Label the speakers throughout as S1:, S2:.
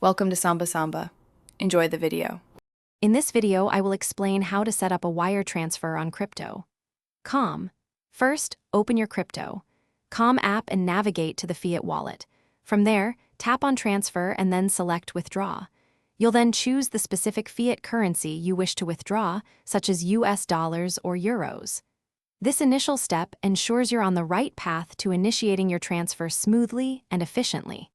S1: Welcome to Samba Samba. Enjoy the video.
S2: In this video, I will explain how to set up a wire transfer on Crypto.com. First, open your Crypto.com app and navigate to the Fiat wallet. From there, tap on Transfer and then select Withdraw. You'll then choose the specific fiat currency you wish to withdraw, such as US dollars or euros. This initial step ensures you're on the right path to initiating your transfer smoothly and efficiently.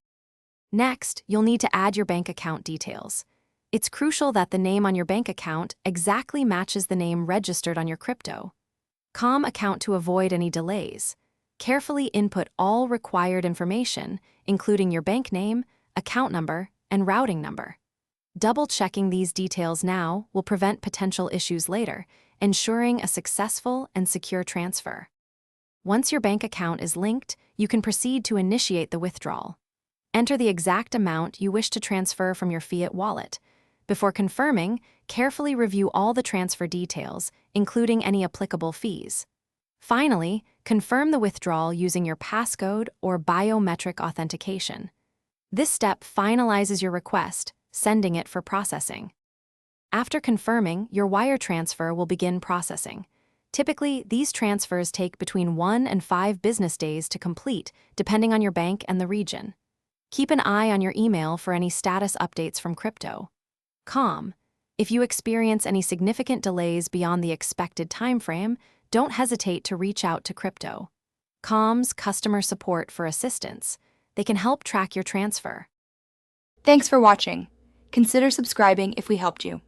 S2: Next, you'll need to add your bank account details. It's crucial that the name on your bank account exactly matches the name registered on your Crypto.com account to avoid any delays. Carefully input all required information, including your bank name, account number, and routing number. Double-checking these details now will prevent potential issues later, ensuring a successful and secure transfer. Once your bank account is linked, you can proceed to initiate the withdrawal. Enter the exact amount you wish to transfer from your Fiat wallet. Before confirming, carefully review all the transfer details, including any applicable fees. Finally, confirm the withdrawal using your passcode or biometric authentication. This step finalizes your request, sending it for processing. After confirming, your wire transfer will begin processing. Typically, these transfers take between 1 and 5 business days to complete, depending on your bank and the region. Keep an eye on your email for any status updates from Crypto.com. If you experience any significant delays beyond the expected timeframe, don't hesitate to reach out to Crypto.com's customer support for assistance. They can help track your transfer.
S3: Thanks for watching. Consider subscribing if we helped you.